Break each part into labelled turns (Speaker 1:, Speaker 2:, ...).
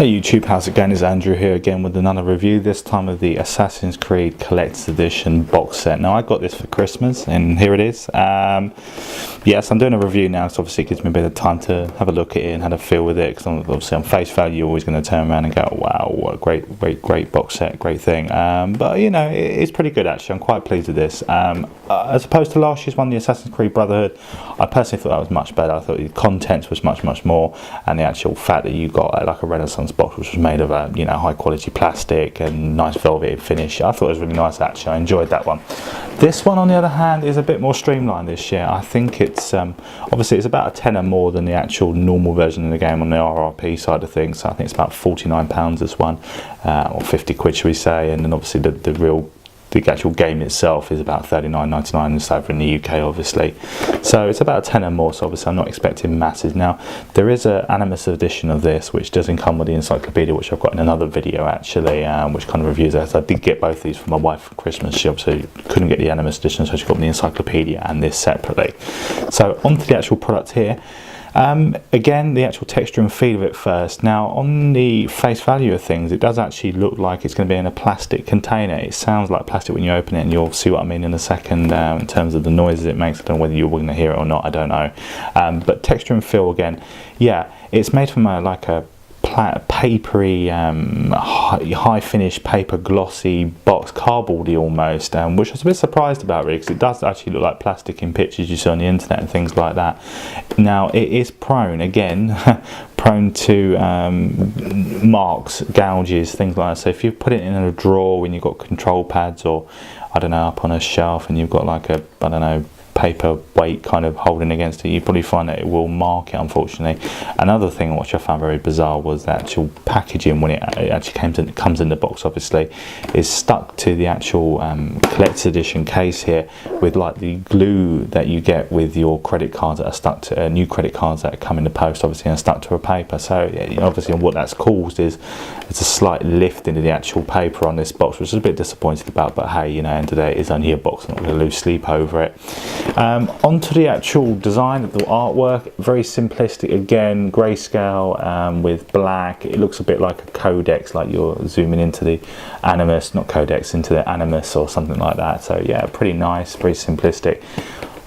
Speaker 1: Hey YouTube, how's it going? It's Andrew here again with another review, this time of the Assassin's Creed Collector's Edition box set. Now I got this for Christmas and here it is. Yes, I'm doing a review now, so obviously it gives me a bit of time to have a look at it and have a feel with it, because obviously on face value you're always going to turn around and go, wow, what a great box set, great thing. But you know, it's pretty good actually. I'm quite pleased with this. As opposed to last year's one, the Assassin's Creed Brotherhood, I personally thought that was much better. I thought the contents was much more, and the actual fact that you got like a Renaissance box which was made of a high quality plastic and nice velvet finish, I thought it was really nice actually. I enjoyed that one. This one on the other hand is a bit more streamlined this year. I think it's obviously it's about a tenner more than the actual normal version of the game on the RRP side of things, so I think it's about £49 this one, or 50 quid should we say, and then obviously the actual game itself is about £39.99. It's over in the UK obviously, so it's about a tenner more, so obviously I'm not expecting masses. Now there is an Animus edition of this which doesn't come with the encyclopedia, which I've got in another video actually, which kind of reviews that. So I did get both these for my wife for Christmas. She obviously couldn't get the Animus edition, so she got me the encyclopedia and this separately. So onto the actual product here. Again, the actual texture and feel of it first. Now on the face value of things, it does actually look like it's going to be in a plastic container. It sounds like plastic when you open it, and you'll see what I mean in a second in terms of the noises it makes. I don't know whether you're going to hear it or not, I don't know. But texture and feel again, yeah, it's made from like a papery, high finish paper, glossy box, cardboardy almost, which I was a bit surprised about really, because it does actually look like plastic in pictures you see on the internet and things like that. Now it is prone again prone to marks, gouges, things like that. So if you put it in a drawer when you've got control pads, or I don't know, up on a shelf, and you've got like a, I don't know, paper weight kind of holding against it, you probably find that it will mark it, unfortunately. Another thing which I found very bizarre was the actual packaging when it actually comes in the box, obviously, is stuck to the actual collector's edition case here with like the glue that you get with your credit cards that are stuck to new credit cards that come in the post, obviously, and stuck to a paper. So obviously what that's caused is it's a slight lift into the actual paper on this box, which is a bit disappointed about, but hey, end of the day, it's only a box. I'm not going to lose sleep over it. Onto the actual design of the artwork, very simplistic again, grayscale with black. It looks a bit like a codex, like you're zooming into the Animus, not codex, into the Animus or something like that. So yeah, pretty nice, very simplistic.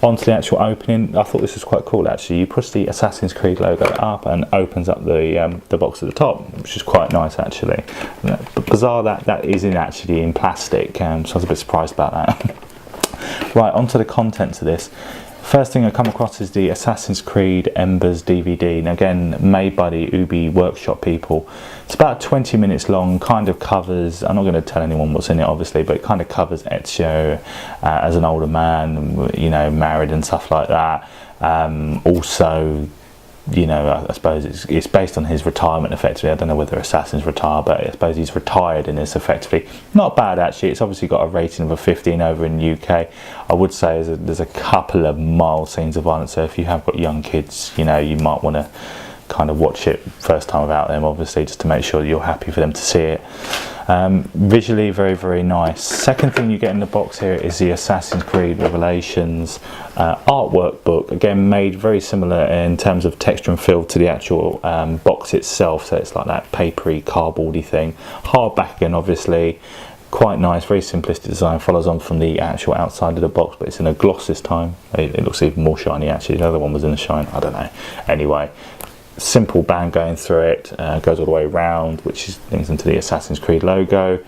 Speaker 1: Onto the actual opening, I thought this was quite cool actually. You push the Assassin's Creed logo up and opens up the box at the top, which is quite nice actually. But bizarre that isn't actually in plastic, so I was a bit surprised about that. Right, onto the contents of this. First thing I come across is the Assassin's Creed Embers DVD, and again made by the Ubi Workshop people. It's about 20 minutes long, kind of covers, I'm not going to tell anyone what's in it obviously, but it kind of covers Ezio as an older man, married and stuff like that. Also, I suppose it's based on his retirement effectively. I don't know whether Assassins retire, but I suppose he's retired in this effectively. Not bad actually. It's obviously got a rating of a 15 over in the UK. I would say there's a couple of mild scenes of violence, so if you have got young kids, you might want to kind of watch it first time without them, obviously, just to make sure that you're happy for them to see it. Visually very nice. Second thing you get in the box here is the Assassin's Creed Revelations artwork book, again made very similar in terms of texture and feel to the actual box itself, so it's like that papery, cardboardy thing. Hardback again obviously, quite nice, very simplistic design, follows on from the actual outside of the box, but it's in a gloss this time. It looks even more shiny actually. The other one was in a shine, I don't know. Anyway, simple band going through it, goes all the way around, which is links into the Assassin's Creed logo.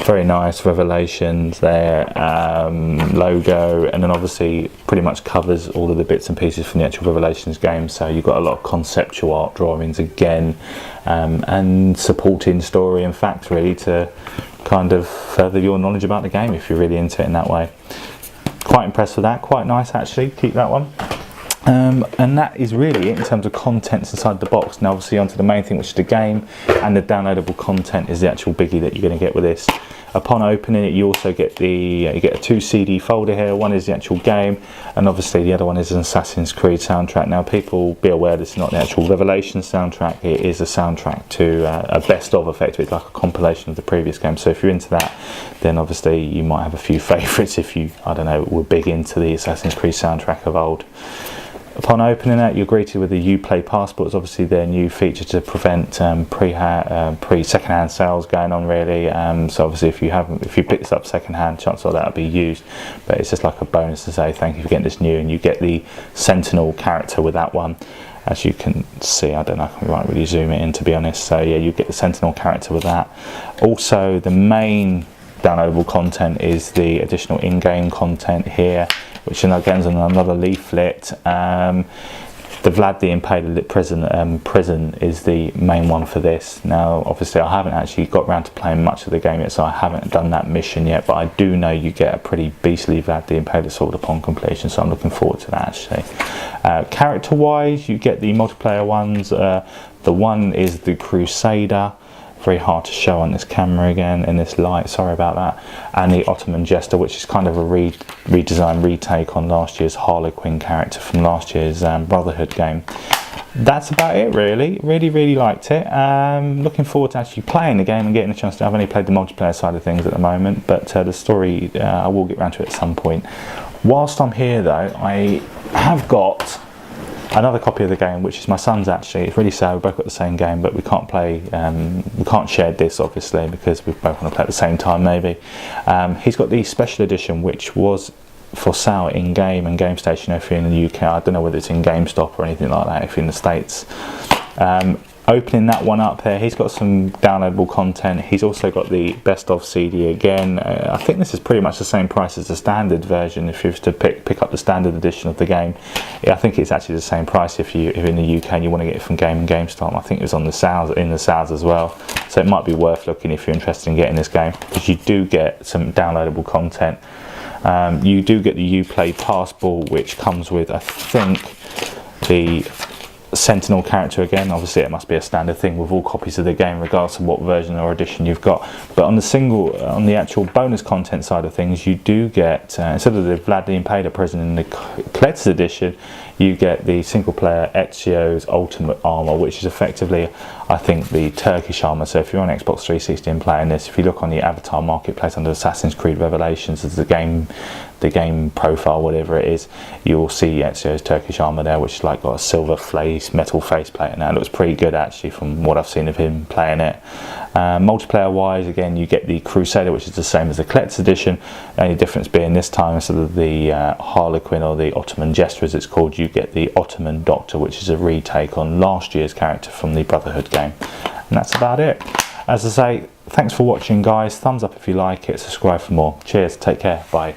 Speaker 1: Very nice, Revelations there, logo, and then obviously pretty much covers all of the bits and pieces from the actual Revelations game. So you've got a lot of conceptual art drawings again, and supporting story and facts really to kind of further your knowledge about the game if you're really into it in that way. Quite impressed with that, quite nice actually, keep that one. And that is really it in terms of contents inside the box. Now obviously onto the main thing, which is the game, and the downloadable content is the actual biggie that you're going to get with this. Upon opening it, you also get you get a 2 CD folder here. One is the actual game, and obviously the other one is an Assassin's Creed soundtrack. Now people be aware this is not the actual Revelation soundtrack, it is a soundtrack to a best of effect. It's like a compilation of the previous game, so if you're into that, then obviously you might have a few favourites if you, I don't know, were big into the Assassin's Creed soundtrack of old. Upon opening it, you're greeted with the Uplay passports, obviously their new feature to prevent pre-second-hand sales going on, really. So obviously if you pick this up second-hand, chances are that'll be used, but it's just like a bonus to say thank you for getting this new. And you get the Sentinel character with that one, as you can see. I don't know, I can't really zoom it in, to be honest. So yeah, you get the Sentinel character with that. Also, the main downloadable content is the additional in-game content here, which again is another leaflet. The Vlad the Impaler prison is the main one for this. Now obviously I haven't actually got around to playing much of the game yet, so I haven't done that mission yet, but I do know you get a pretty beastly Vlad the Impaler sword upon completion, so I'm looking forward to that actually. Character wise, you get the multiplayer ones. The one is the Crusader, very hard to show on this camera again in this light, sorry about that, and the Ottoman Jester, which is kind of a redesign retake on last year's Harlequin character from last year's Brotherhood game. That's about it really. Really liked it. Looking forward to actually playing the game and getting a chance to. I've only played the multiplayer side of things at the moment, but the story I will get around to it at some point. Whilst I'm here though, I have got another copy of the game, which is my son's actually. It's really sad, we both got the same game, but we can't play, we can't share this obviously because we both want to play at the same time maybe. He's got the special edition, which was for sale in game and Game Station if you're in the UK. I don't know whether it's in GameStop or anything like that if you're in the States. Opening that one up there, he's got some downloadable content. He's also got the best of CD again. I think this is pretty much the same price as the standard version. If you were to pick up the standard edition of the game, yeah, I think it's actually the same price if you're in the UK and you want to get it from Game and GameStop. I think it was on the sales, in the sales as well. So it might be worth looking if you're interested in getting this game, because you do get some downloadable content. You do get the Uplay passport, which comes with, I think, the Sentinel character again. Obviously it must be a standard thing with all copies of the game regardless of what version or edition you've got, but on the actual bonus content side of things, you do get instead of the Vlad the Impaler prison in the collector's edition, you get the single player Ezio's ultimate armor, which is effectively, I think, the Turkish armor. So if you're on Xbox 360 and playing this, if you look on the Avatar marketplace under Assassin's Creed Revelations as the game profile, whatever it is, you will see Ezio's Turkish armor there, which is like got a silver metal faceplate, and that looks pretty good actually from what I've seen of him playing it. Multiplayer wise, again, you get the Crusader, which is the same as the collector's edition. The only difference being this time, instead of the Harlequin or the Ottoman Jester as it's called, you get the Ottoman Doctor, which is a retake on last year's character from the Brotherhood game. And that's about it. As I say, thanks for watching guys. Thumbs up if you like it, subscribe for more. Cheers, take care, bye.